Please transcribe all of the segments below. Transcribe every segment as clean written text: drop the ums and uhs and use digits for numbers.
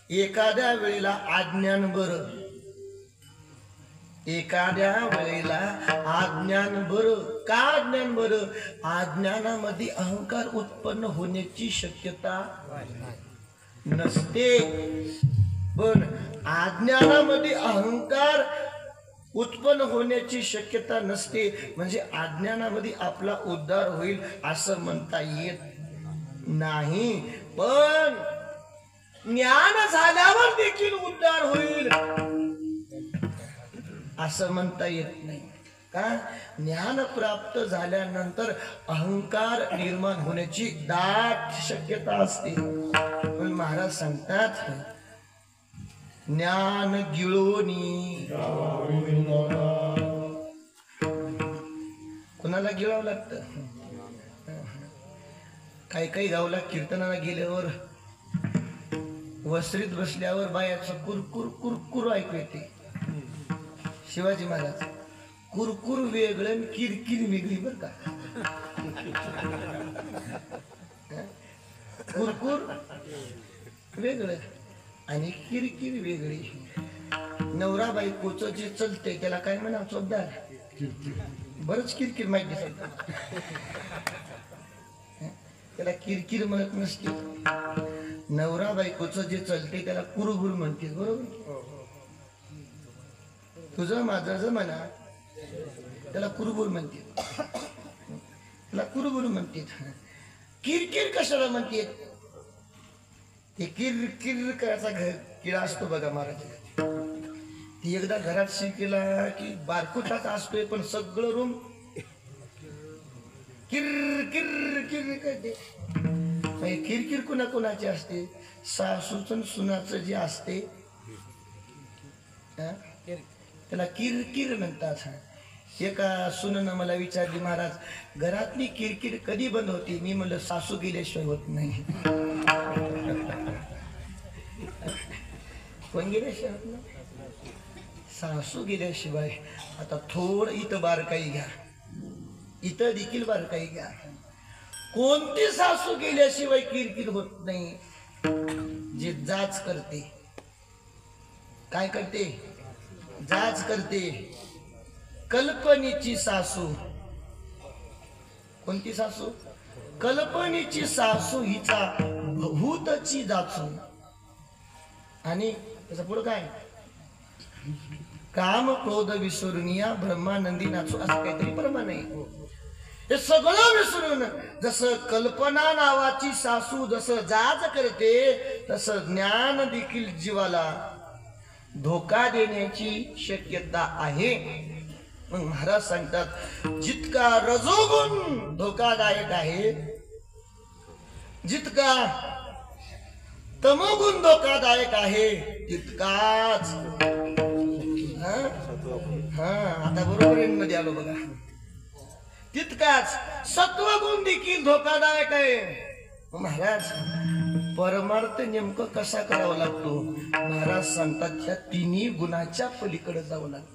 एखाद्या वेळेला अज्ञान बरं, एखाद्या वेळेला अज्ञान बरं. का अज्ञान बरं? अज्ञानामध्ये अहंकार उत्पन्न होण्याची शक्यता नसते. पण अज्ञानामध्ये अहंकार उत्पन्न होण्याची शक्यता नसते, म्हणजे अज्ञानामध्ये आपला उद्धार होईल असं म्हणता येत नाही. पण ज्ञान झाल्यावर देखील उद्धार होईल असं म्हणता येत नाही. का? ज्ञान प्राप्त झाल्यानंतर अहंकार निर्माण होण्याची दाट शक्यता असते. पण महाराज सांगतात ज्ञान गिळोनी. कोणाला गिळावं लागतं? काही काही गावला कीर्तनाला गेल्यावर वस्त्रीत बसल्यावर बायाचं कुरकुर कुरकुर ऐकू येते. शिवाजी महाराज कुरकुर वेगळं किरकिर वेगळी बर का. कुरकुर वेगळं आणि किरकिर वेगळी. नवरा बायकोचं जे चलते त्याला काय म्हणा चोपदार, बरंच किरकिर माहिती सांगतात. त्याला किरकिर म्हणत नसते. नवरा बायकोचं जे चलते त्याला कुरबुर म्हणते. बरोबर? तुझं माझं ज म्हणा त्याला कुरबुर म्हणते. त्याला कुरबुर म्हणते. किरकिर कशाला म्हणते? ते किरकिर करायचा किडा असतो बघा महाराज. ती एकदा घरात शिकेला की बारकुटाचा असतोय, पण सगळं रूम किर किर किर करते. किरकिर कुणा कुणाची असते? सासूचं सुनाचं जे असते त्याला किरकिर म्हणतात. एका सुननं मला विचारली, महाराज घरातली किरकिर कधी बंद होती? मी म्हणलं सासू गेल्याशिवाय होत नाही. कोण गेल्याशिवाय होत नाही? सासू गेल्याशिवाय. आता थोडं इथं बारकाई घ्या, इथं देखील बारकाई घ्या. कोणती सासू गेल्याशिवाय किरकिर होत नाही? जे जाच करते. काय करते? जाच करते. कल्पनेची सासू. कोणती सासू? कल्पनेची सासू हिचा भूतची जाचू. आणि त्याचा पुढं काय? काम क्रोध विसरूनिया ब्रह्मानंदी नाचू, असं काहीतरी प्रमाण आहे. हे सगळं विसरून जसं कल्पना नावाची सासू जसं जाच करते, तसं ज्ञान देखील जीवाला धोका देण्याची शक्यता आहे. मग महाराज सांगतात जितका रजोगुण धोकादायक आहे, जितका तमोगुण धोकादायक आहे, तितकाच आता बरोबर मध्ये आलो बघा, तितकाच सत्वगुण देखील धोकादायक आहे. महाराज परमार्थ नेमकं कसा करावा लागतो? महाराज सांगतात त्या तिन्ही गुणाच्या पलीकडे जावं लागतं.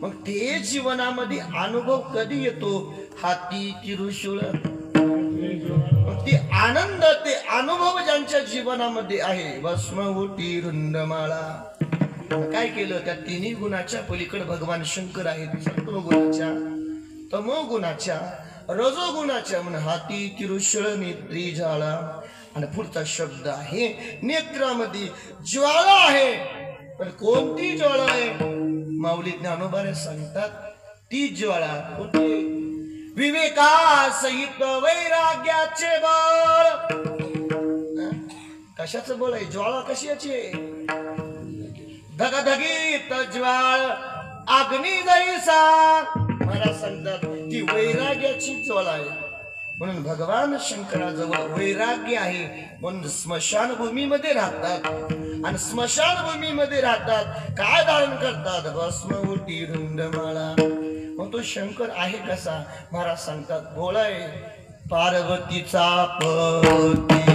मग ते जीवनामध्ये अनुभव कधी येतो? हाती तिरुशूळ. मग ते आनंद, ते अनुभव ज्यांच्या जीवनामध्ये आहे, भस्म ओटी रुंडमाळा. काय केलं? त्या तिन्ही गुणाच्या पलीकडे भगवान शंकर आहेत. सत्वगुणाच्या, तमोगुणाच्या, रजोगुणाच्या. म्हणून हाती तिरुशळ नेत्री ज्वाळा. आणि पुढचा शब्द आहे नेत्रामध्ये ज्वाळा आहे. पण कोणती ज्वाळा आहे? माऊली ज्ञानोबा सांगतात ती ज्वाळा होते विवेकासहित वैराग्याचे बळ. कशाचं बळ आहे? ज्वाळा कशाची आहे? धगधगीत ज्वाळ अग्नी जैसा. मला सांगतात ती वैराग्याची ज्वाळा आहे. म्हणून भगवान शंकराजवळ वैराग्य आहे, म्हणून स्मशानभूमीमध्ये राहतात. आणि स्मशानभूमीमध्ये राहतात काय धारण करतात? भस्म ओटी रुंडमाळा. मग तो शंकर आहे कसा? महाराज सांगतात भोळा आहे, पार्वतीचा पती.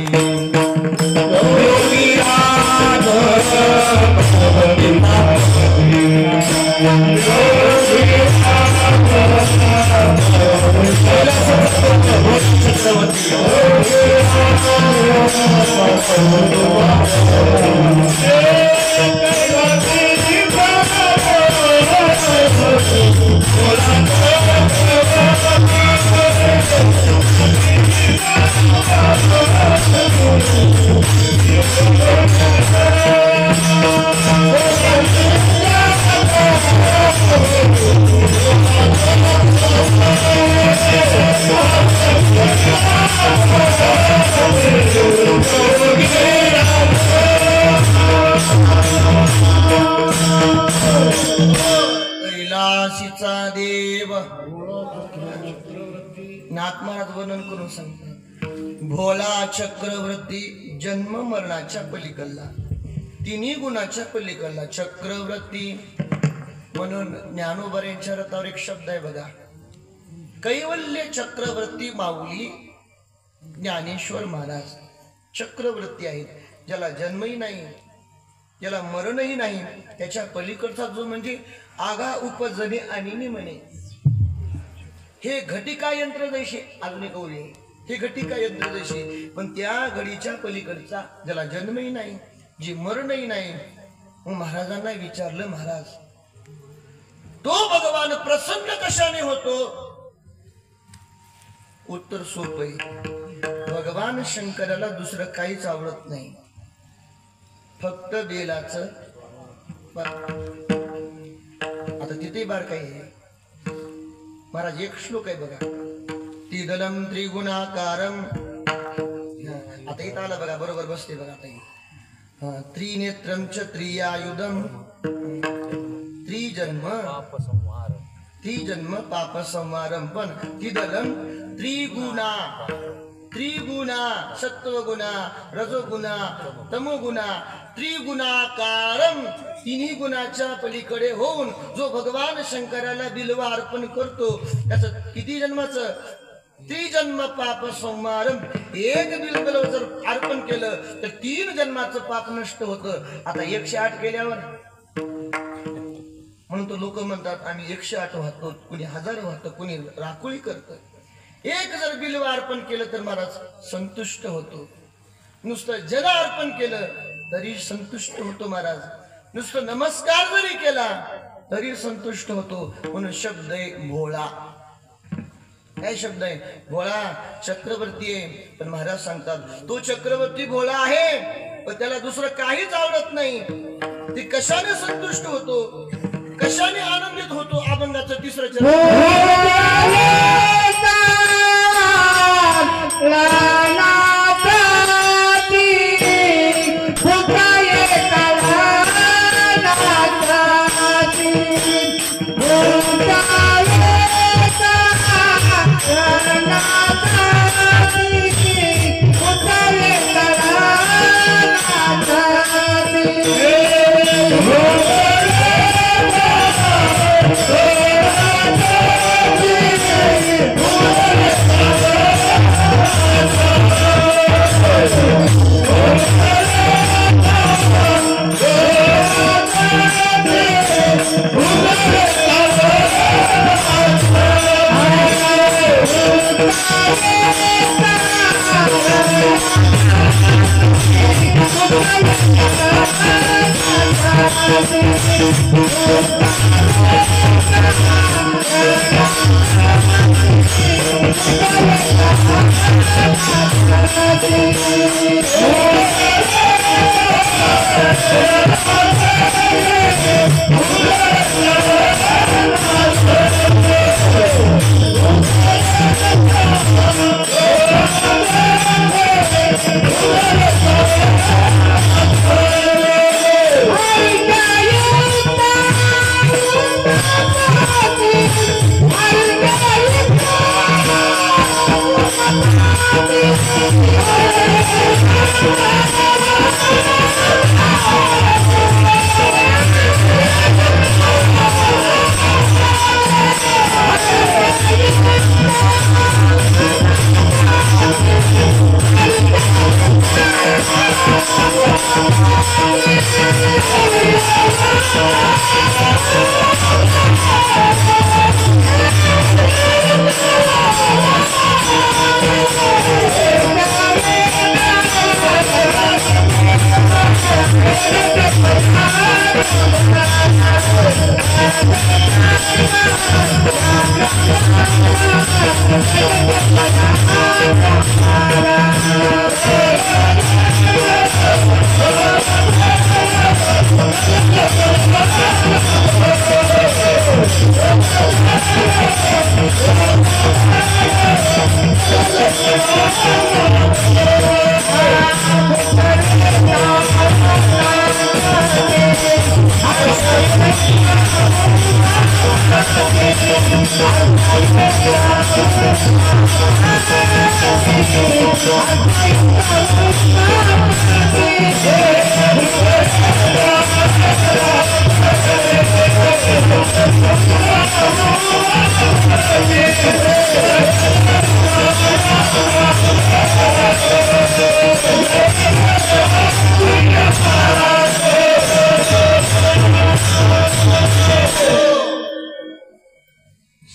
कैलासीचा देव नाथ महाराज वर्णन करून सांगतात भोला चक्रवर्ती जन्म मरणाच्या पलीकडला तिन्ही गुणाच्या पलीकडला चक्रवर्ती म्हणून ज्ञानोबा यांच्या रथावर एक शब्द आहे बघा कैवल्य चक्रवर्ती माऊली ज्ञानेश्वर महाराज चक्रवर्ती आहेत ज्याला जन्मही नाही ज्याला मरणही नाही त्याच्या पलीकडचा जो म्हणजे आगा उपजने आणि म्हणे हे घटिका यंत्र जैसे अजून एक ओळी हे घटिका यंत्र जैसे पण त्या घडीच्या पलीकडचा ज्याला जन्मही नाही जे मरणही नाही मग महाराजांना विचारलं महाराज तो भगवान प्रसन्न कशाने होतो उत्तर सोपं आहे भगवान शंकराला दुसरं काहीच आवडत नाही फक्त बेलाचं आता तिथे बार काय आहे महाराज एक श्लोक आहे बघा तिदलम त्रिगुणाकारम आता इथं आला बघा बरोबर बसते बघा आता त्रिनेत्रम च त्रियायुधम त्रिजन्म पाप संहारम पण तिदलम त्रिगुणा सत्वगुणा रजोगुणा तमोगुणा त्रिगुणाकारम तिन्ही गुणाच्या पलीकडे होऊन जो भगवान शंकराला बिल्व अर्पण करतो त्याचं किती जन्माचं त्रिजन्म पाप संहारम एक बिल्व जर अर्पण केलं तर 3 जन्माचं पाप नष्ट होतं आता 108 केल्यावर म्हणून तो लोक म्हणतात आम्ही 108 वाहतो कुणी 1000 वाहतो कुणी राखोळी करतं एक जर बिल्व अर्पण केलं तर महाराज संतुष्ट होतो नुसतं जल अर्पण केलं तरी संतुष्ट होतो महाराज नुसतं नमस्कार जरी केला तरी संतुष्ट होतो म्हणून शब्द आहे भोळा काय शब्द आहे भोळा चक्रवर्ती आहे पण महाराज सांगतात तो चक्रवर्ती भोळा आहे पण त्याला दुसरं काहीच आवडत नाही ती कशाने संतुष्ट होतो कशाने आनंदित होतो अभंगाचं 3रं चरण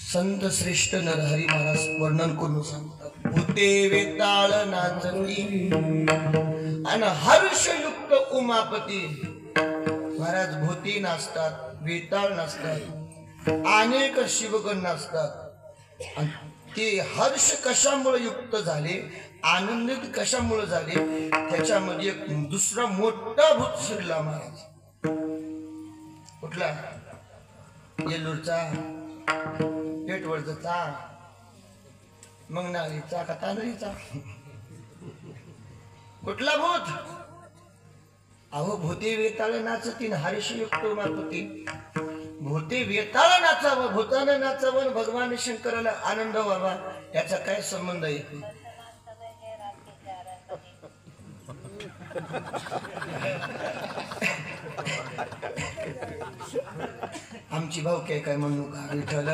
संत श्रेष्ठ नरहरी महाराज वर्णन करून सांगतात, भूते वेताळ नाचती आणि हर्षयुक्त उमापती. महाराज भूती नाचतात, वेताळ नाचतात, अनेक शिवगण नाचतात. आणि ते हर्ष कशामुळे युक्त झाले, आनंदित कशामुळे झाले, त्याच्यामध्ये एक दुसरा मोठा भूत शिरला. महाराज कुठला? येल्लूरचा, पेटवळचा, मग नाळीचा का तांदळीचा? कुठला भूत? अहो भूते वेताळ नाचती हर्षयुक्त उमापती. भूते वेताळ नाचावं, भूतानं नाचावं, भगवान शंकराला आनंद व्हावा, याचा काय संबंध आहे? आमची भाऊ काय म्हणू का विठ्ठल?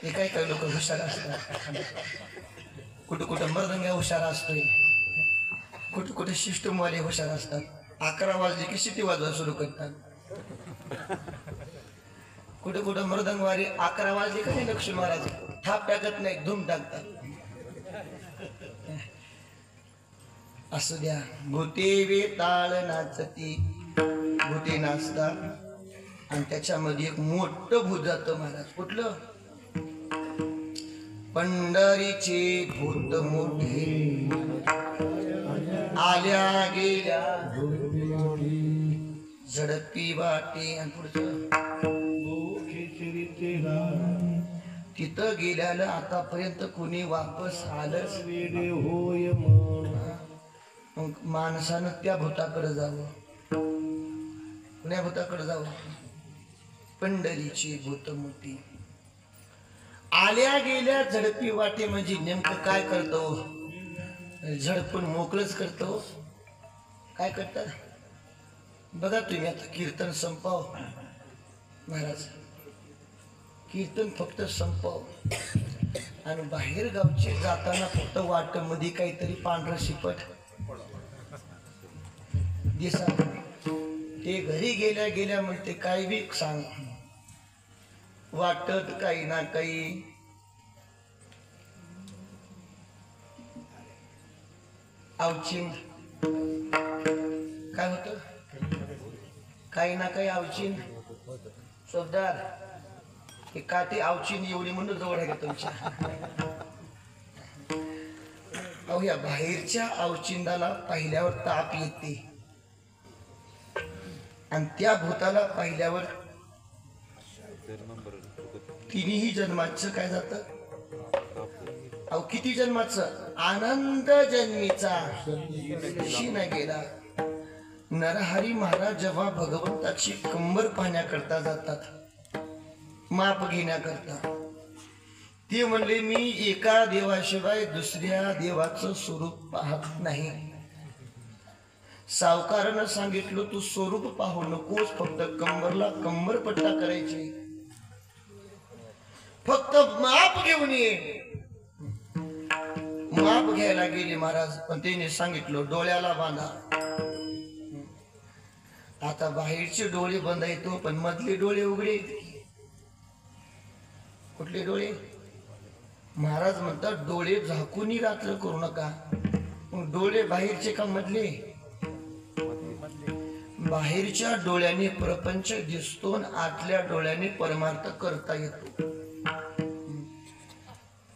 हे काय लोक हुशार असतात, कुठं कुठं मर्दंग्या हुशार असतोय, कुठं कुठं शिष्टमवाले हुशार असतात. 11 वाजले की शिटी वाजवा सुरू करतात. कुठं कुठं मृदंगवारी 11 वाजले का नाही लक्ष्मी महाराज थाप टाकत नाही, धूम टाकतात. असू द्या. भूते वेताळ नाचती, भूते नाचतात आणि त्याच्यामध्ये एक मोठं भूत जातं. महाराज कुठलं? पंढरीचे भूत मोठे आल्या गेल्या झडपी वाटे. आणि पुढचं तिथं गेल्याला आतापर्यंत कुणी वापस आलंच होय. मग माणसानं त्या भूताकडे जावं, कुण्या भूताकडे जावं? पंढरीची भूत मोठी आल्या गेल्या झडपी वाटे. म्हणजे नेमकं काय करतो? झडपून मोकळच करतो. काय करतात बघा तुम्ही. आता कीर्तन संपव महाराज, कीर्तन फक्त संपव आणि बाहेर गावचे जाताना फक्त वाट मध्ये काहीतरी पांढरं शिपट दिसा. ते घरी गेल्या गेल्या म्हणते काय बी सांग, वाटत काही ना काही अवचिंद. काय होत? काही ना काही अवचिंद. शोधदार हे काठी अवचिंद एवढी म्हणून जवळ आहे का तुमच्या? अहो या बाहेरच्या अवचिंदाला पाहिल्यावर ताप येते आणि त्या भूताला पाहिल्यावर तिन्ही जन्माचं काय जात? अहो किती जन्माचं? आनंद जन्मीचा शिन गेला. नरहरी महाराज जेव्हा भगवंताची कंबर पाहण्याकरता जातात, माप घेण्याकरता, ते म्हणले मी एका देवाशिवाय दुसऱ्या देवाचं स्वरूप पाहत नाही. सावकारानं सांगितलं तू स्वरूप पाहू नकोस, फक्त कंबरला कंबरपट्टा करायची, फक्त माप घेऊन ये. माप घ्यायला गेले महाराज, पण त्याने सांगितलं डोळ्याला बांधा. आता बाहेरचे डोळे बंद येतो पण मधले डोळे उघडे. कुठले डोळे? महाराज म्हणतात डोळे झाकूनही रात्र करू नका. मग डोळे बाहेरचे का मधले? बाहेरच्या डोळ्याने प्रपंच दिसतो आणि आतल्या डोळ्याने परमार्थ करता येतो.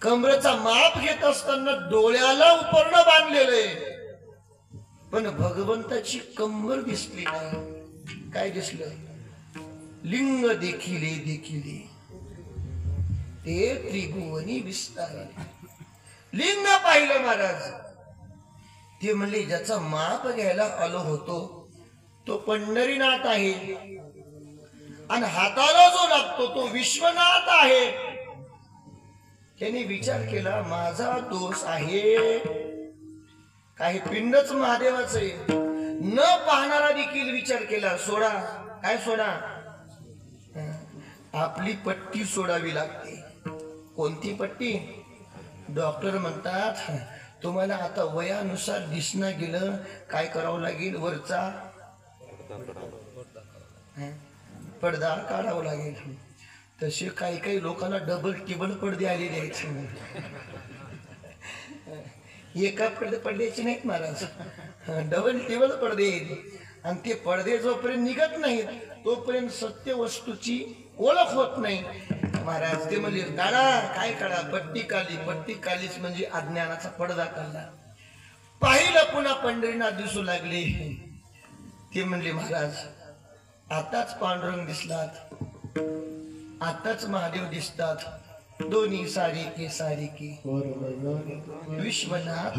कमरेचा माप घेत असताना डोळ्याला उपरणं बांधलेलं आहे, पण भगवंताची कंबर दिसली नाही. काय दिसलं? लिंग देखिले देखिले ते त्रिभुवनी विस्तार. लिंग पाहिलं महाराज. ते म्हणले ज्याचा माप घ्यायला आलो होतो तो पंढरीनाथ आहे आणि हाताला जो लागतो तो विश्वनाथ आहे. त्यांनी विचार केला माझा दोष आहे, काही पिंडच महादेवाच आहे. न पाहणारा देखील विचार केला सोडा. काय सोडा? आपली पट्टी सोडावी लागते. कोणती पट्टी? डॉक्टर म्हणतात तुम्हाला आता वयानुसार दिसणं गेलं काय करावं लागेल? वरचा पडदा काढावा लागेल. तसे काही काही लोकांना डबल टिबल पडदे आलेले आहेत. एका पडद्याची नाहीत महाराज, डबल टिबल पडदे. आणि ते पडदे जोपर्यंत निघत नाहीत तोपर्यंत सत्य वस्तूची ओळख होत नाही. महाराज ते म्हणजे काढा. काय काढा? पट्टी काढली. पट्टी काढलीच म्हणजे अज्ञानाचा पडदा काढला. पाहिलं पुन्हा पंढरीनाथ दिसू लागले. ते म्हणले महाराज आताच पांडुरंग दिसलात, आताच महादेव दिसतात. दोन्ही सारिके सारिके विश्वनाथ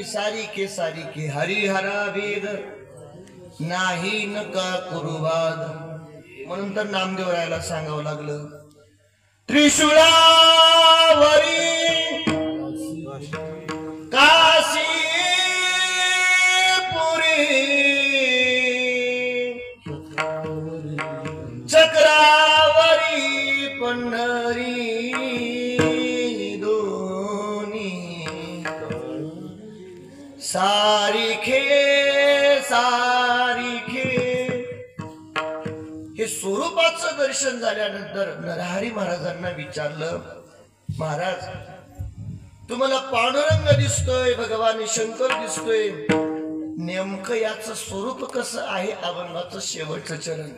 सारिके सारिके हरिहरा वेद नाही नका कुरुवाद. म्हणून तर नामदेव रायाला सांगावं लागलं त्रिशूळावरी काशी पुरी चक्रावरी पंढरी सारिखे सारिखे. हे स्वरूपाचं दर्शन झाल्यानंतर नरहरी महाराजांना विचारलं महाराज तुम्हाला पांडुरंग दिसतोय, भगवान शंकर दिसतोय, नेमकं याचं स्वरूप कसं आहे? अभंगाचं शेवटचं चरण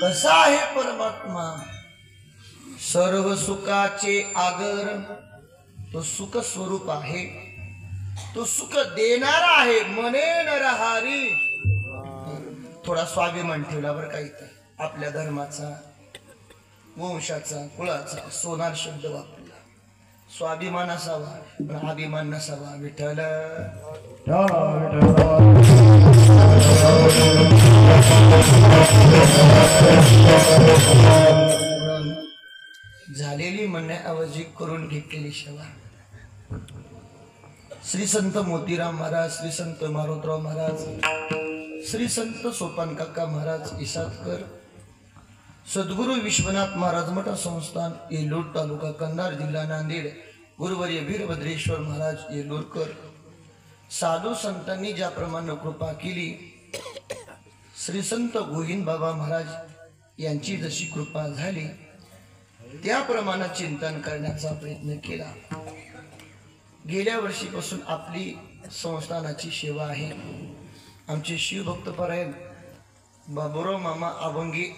कसा आहे परमात्मा सर्व सुखाचे आगर तो सुख स्वरूप आहे तो सुख देणारा आहे मने नरहारी थोडा स्वाभिमान ठेवला बरं का इथं आपल्या धर्माचा वंशाचा कुळाचा सोनार शब्द वापरला स्वाभिमान असावा पण अभिमान नसावा विठ्ठल झालेली म्हणण्याऐवजी करून घेतलेली सेवा श्री संत मोतीराम महाराज श्री संत मारुतराव महाराज श्री संत सोपान काका महाराज इसादकर सद्गुरु विश्वनाथ महाराज मठ संस्थान येलूर तालुका कंधार जिल्हा नांदेड गुरुवर्य वीरभद्रेश्वर महाराज येलूरकर साधू संतांनी ज्याप्रमाणे कृपा केली श्री संत गोविंद बाबा महाराज यांची जशी कृपा झाली त्याप्रमाणे चिंतन करण्याचा प्रयत्न केला गेल्या वर्षीपासून आपली संस्थानाची सेवा आहे आमचे शिवभक्तपरायण बाबुराव मामा अभंगी